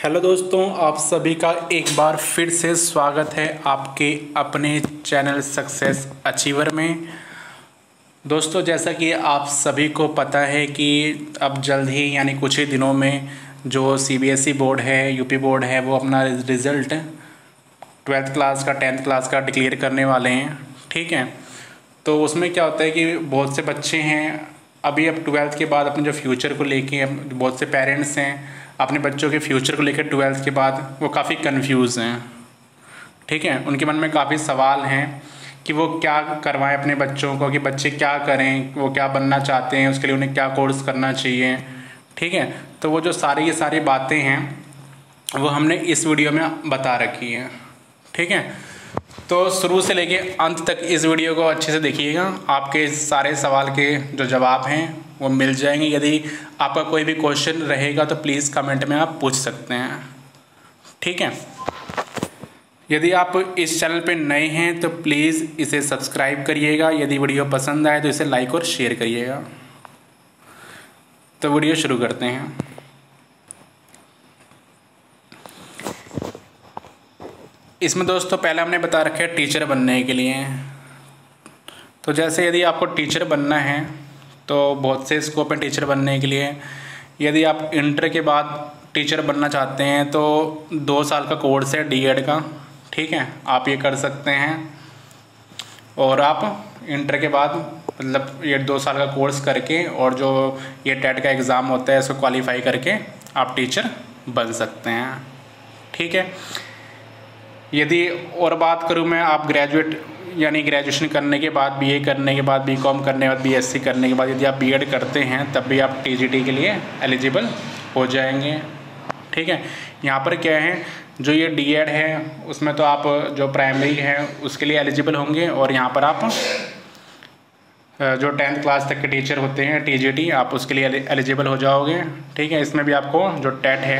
Hello दोस्तों, आप सभी का एक बार फिर से स्वागत है आपके अपने चैनल सक्सेस अचीवर में। दोस्तों, जैसा कि आप सभी को पता है कि अब जल्द ही यानी कुछ ही दिनों में जो सीबीएसई बोर्ड है, यूपी बोर्ड है, वो अपना रिज़ल्ट 12th क्लास का 10th क्लास का डिक्लेयर करने वाले हैं। ठीक है, तो उसमें क्या होता है कि बहुत से बच्चे हैं अभी अब 12th के बाद अपने जो फ्यूचर को लेके, बहुत से पेरेंट्स हैं अपने बच्चों के फ्यूचर को लेकर 12th के बाद वो काफ़ी कंफ्यूज हैं। ठीक है, उनके मन में काफ़ी सवाल हैं कि वो क्या करवाएं अपने बच्चों को, कि बच्चे क्या करें, वो क्या बनना चाहते हैं, उसके लिए उन्हें क्या कोर्स करना चाहिए। ठीक है, तो वो जो ये सारी बातें हैं वो हमने इस वीडियो में बता रखी हैं। ठीक है, तो शुरू से लेके अंत तक इस वीडियो को अच्छे से देखिएगा, आपके सारे सवाल के जो जवाब हैं वो मिल जाएंगे। यदि आपका कोई भी क्वेश्चन रहेगा तो प्लीज़ कमेंट में आप पूछ सकते हैं। ठीक है, यदि आप इस चैनल पे नए हैं तो प्लीज़ इसे सब्सक्राइब करिएगा। यदि वीडियो पसंद आए तो इसे लाइक और शेयर करिएगा। तो वीडियो शुरू करते हैं। इसमें दोस्तों पहले हमने बता रखा है टीचर बनने के लिए। तो जैसे यदि आपको टीचर बनना है तो बहुत से स्कोप हैं टीचर बनने के लिए। यदि आप इंटर के बाद टीचर बनना चाहते हैं तो 2 साल का कोर्स है डीएड का। ठीक है, आप ये कर सकते हैं और आप इंटर के बाद मतलब ये 2 साल का कोर्स करके और जो ये टेट का एग्ज़ाम होता है इसको क्वालिफाई करके आप टीचर बन सकते हैं। ठीक है, यदि और बात करूँ मैं, आप ग्रेजुएट यानी ग्रेजुएशन करने के बाद, बीए करने के बाद, बीकॉम करने के बाद, बीएससी करने के बाद यदि आप बीएड करते हैं तब भी आप टीजीटी के लिए एलिजिबल हो जाएंगे। ठीक है, यहाँ पर क्या है, जो ये डीएड है उसमें तो आप जो प्राइमरी है उसके लिए एलिजिबल होंगे और यहाँ पर आप जो 10th क्लास तक के टीचर होते हैं टीजीटी, आप उसके लिए एलिजिबल हो जाओगे। ठीक है, इसमें भी आपको जो टेट है,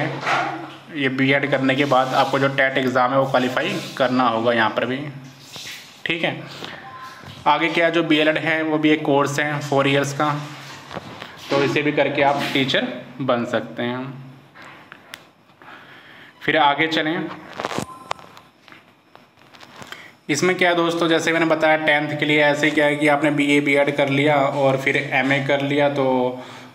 ये बीएड करने के बाद आपको जो टेट एग्ज़ाम है वो क्वालिफाई करना होगा यहाँ पर भी। ठीक है, आगे क्या जो बीएलएड है वो भी एक कोर्स है 4 इयर्स का, तो इसे भी करके आप टीचर बन सकते हैं। फिर आगे चलें, इसमें क्या है दोस्तों, जैसे मैंने बताया 10th के लिए ऐसे क्या है कि आपने बीए बीएड कर लिया और फिर एमए कर लिया तो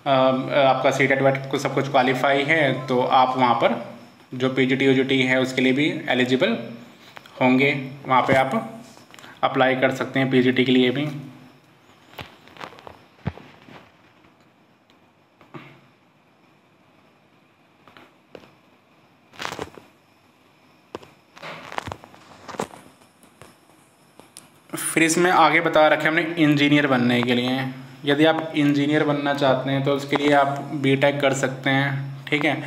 आपका सीटेट वेट को सब कुछ क्वालिफाई है, तो आप वहाँ पर जो पीजीटी ओजीटी है उसके लिए भी एलिजिबल होंगे। वहाँ पे आप अप्लाई कर सकते हैं पीजीटी के लिए भी। फिर इसमें आगे बता रखे हमने इंजीनियर बनने के लिए। यदि आप इंजीनियर बनना चाहते हैं तो उसके लिए आप बीटेक कर सकते हैं। ठीक है,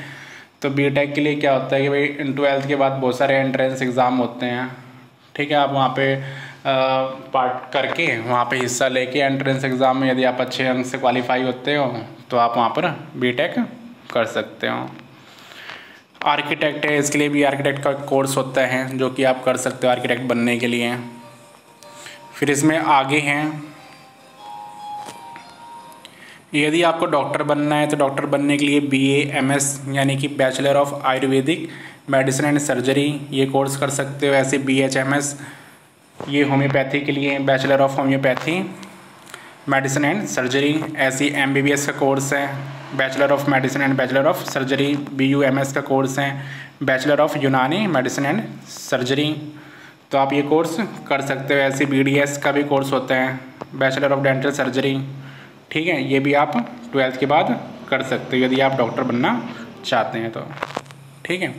तो बीटेक के लिए क्या होता है कि भाई 12th के बाद बहुत सारे एंट्रेंस एग्ज़ाम होते हैं। ठीक है, आप वहाँ पे पार्ट करके वहाँ पे हिस्सा लेके एंट्रेंस एग्ज़ाम में यदि आप अच्छे अंक से क्वालिफाई होते हो तो आप वहाँ पर बीटेक कर सकते हो। आर्किटेक्ट है, इसके लिए भी आर्किटेक्ट का कोर्स होता है जो कि आप कर सकते हो आर्किटेक्ट बनने के लिए। फिर इसमें आगे हैं, यदि आपको डॉक्टर बनना है तो डॉक्टर बनने के लिए BA-MS यानी कि bachelor of Ayurvedic medicine and surgery ये कोर्स कर सकते हो। ऐसे BH-MS ये होम्योपैथी के लिए, bachelor of homeopathy medicine and surgery. ऐसी MBBS का कोर्स है, bachelor of medicine and bachelor of surgery. BUMS का कोर्स है, बैचलर ऑफ यूनानी मेडिसिन एंड सर्जरी, तो आप ये कोर्स कर सकते हो। ऐसे BDS का भी कोर्स होता है, बैचलर ऑफ डेंटल सर्जरी। ठीक है, ये भी आप 12th के बाद कर सकते हो यदि आप डॉक्टर बनना चाहते हैं तो। ठीक है,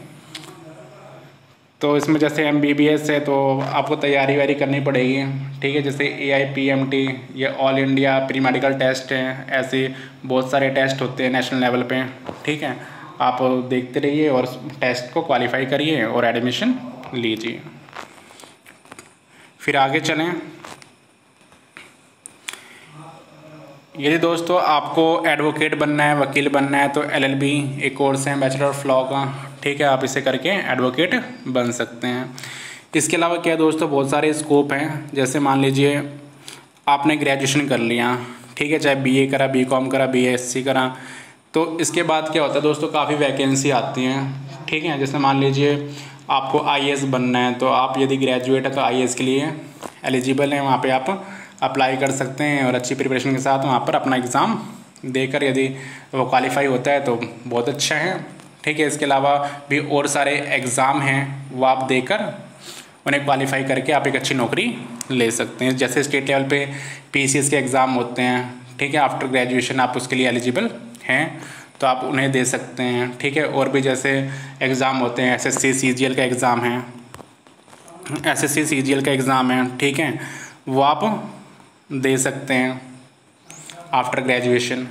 तो इसमें जैसे MBBS है तो आपको तैयारी वारी करनी पड़ेगी। ठीक है, जैसे AIPMT ये all India pre medical test है, ऐसे बहुत सारे टेस्ट होते हैं नेशनल लेवल पे। ठीक है, आप देखते रहिए और टेस्ट को क्वालिफाई करिए और एडमिशन लीजिए। फिर आगे चलें, यदि दोस्तों आपको एडवोकेट बनना है, वकील बनना है तो LLB एक कोर्स है बैचलर ऑफ लॉ का। ठीक है, आप इसे करके एडवोकेट बन सकते हैं। इसके अलावा क्या दोस्तों बहुत सारे स्कोप हैं, जैसे मान लीजिए आपने ग्रेजुएशन कर लिया, ठीक है, चाहे BA करा, BCom करा, BSc करा, तो इसके बाद क्या होता है दोस्तों, काफ़ी वैकेंसी आती हैं। ठीक है। जैसे मान लीजिए आपको IAS बनना है, तो आप यदि ग्रेजुएट है तो IAS के लिए एलिजिबल हैं, वहाँ पे आप अप्लाई कर सकते हैं और अच्छी प्रिपरेशन के साथ वहाँ पर अपना एग्ज़ाम देकर यदि वो क्वालिफाई होता है तो बहुत अच्छा है, ठीक है। इसके अलावा भी और सारे एग्ज़ाम हैं, वो आप देकर उन्हें क्वालिफाई करके आप एक अच्छी नौकरी ले सकते हैं। जैसे स्टेट लेवल पे PCS के एग्ज़ाम होते हैं, ठीक है, आफ्टर ग्रेजुएशन आप उसके लिए एलिजिबल हैं तो आप उन्हें दे सकते हैं, ठीक है। और भी जैसे एग्ज़ाम होते हैं, SSC CGL का एग्ज़ाम है, SSC CGL का एग्ज़ाम है, ठीक है, वो आप दे सकते हैं आफ्टर ग्रेजुएशन।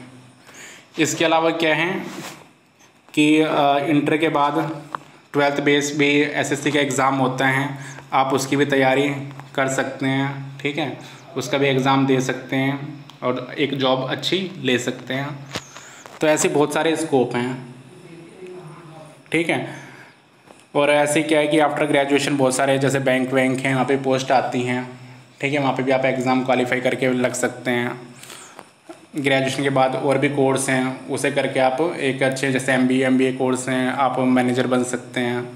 इसके अलावा क्या है कि इंटर के बाद 12th बेस भी SSC का एग्ज़ाम होता है, आप उसकी भी तैयारी कर सकते हैं, ठीक है, उसका भी एग्ज़ाम दे सकते हैं और एक जॉब अच्छी ले सकते हैं। तो ऐसे बहुत सारे स्कोप हैं, ठीक है। और ऐसे क्या है कि आफ्टर ग्रेजुएशन बहुत सारे जैसे बैंक हैं, वहाँ पे पोस्ट आती हैं, ठीक है, वहाँ पे भी आप एग्ज़ाम क्वालिफाई करके लग सकते हैं। ग्रेजुएशन के बाद और भी कोर्स हैं, उसे करके आप एक अच्छे जैसे MBA कोर्स हैं, आप मैनेजर बन सकते हैं,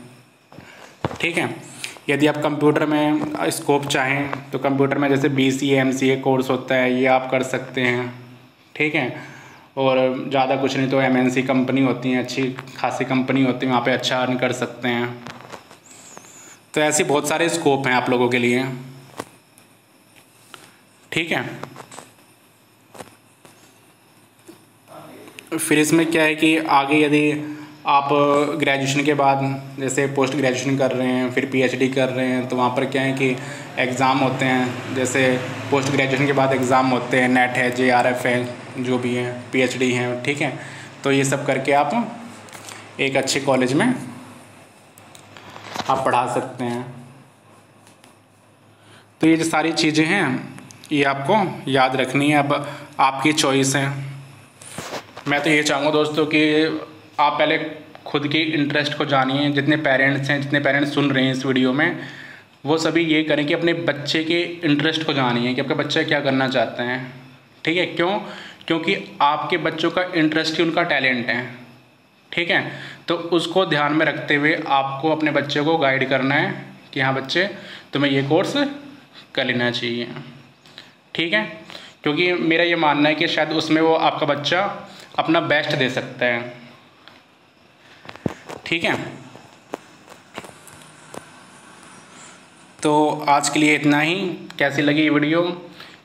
ठीक है। यदि आप कंप्यूटर में स्कोप चाहें तो कंप्यूटर में जैसे BCA MCA कोर्स होता है, ये आप कर सकते हैं, ठीक है। और ज़्यादा कुछ नहीं तो MNC कंपनी होती हैं, अच्छी खासी कंपनी होती है, वहाँ पे अच्छा अर्न कर सकते हैं। तो ऐसे बहुत सारे स्कोप हैं आप लोगों के लिए, ठीक है। फिर इसमें क्या है कि आगे यदि आप ग्रेजुएशन के बाद जैसे पोस्ट ग्रेजुएशन कर रहे हैं, फिर PhD कर रहे हैं, तो वहाँ पर क्या है कि एग्ज़ाम होते हैं। जैसे पोस्ट ग्रेजुएशन के बाद एग्ज़ाम होते हैं, नेट है, JRF है, जो भी है, PhD हैं, ठीक है। तो ये सब करके आप एक अच्छे कॉलेज में आप पढ़ा सकते हैं। तो ये जो सारी चीज़ें हैं ये आपको याद रखनी है, अब आपकी चॉइस है। मैं तो ये चाहूँगा दोस्तों कि आप पहले खुद की इंटरेस्ट को जानिए। जितने पेरेंट्स सुन रहे हैं इस वीडियो में, वो सभी ये करें कि अपने बच्चे के इंटरेस्ट को जानिए कि आपका बच्चा क्या करना चाहता है, ठीक है। क्योंकि आपके बच्चों का इंटरेस्ट ही उनका टैलेंट है, ठीक है। तो उसको ध्यान में रखते हुए आपको अपने बच्चे को गाइड करना है कि हाँ बच्चे, तुम्हें ये कोर्स कर लेना चाहिए, ठीक है। क्योंकि मेरा ये मानना है कि शायद उसमें वो आपका बच्चा अपना बेस्ट दे सकता है, ठीक है। तो आज के लिए इतना ही। कैसी लगी ये वीडियो?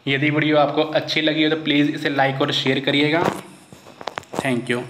यदि वीडियो आपको अच्छी लगी हो तो प्लीज़ इसे लाइक और शेयर करिएगा। Thank you.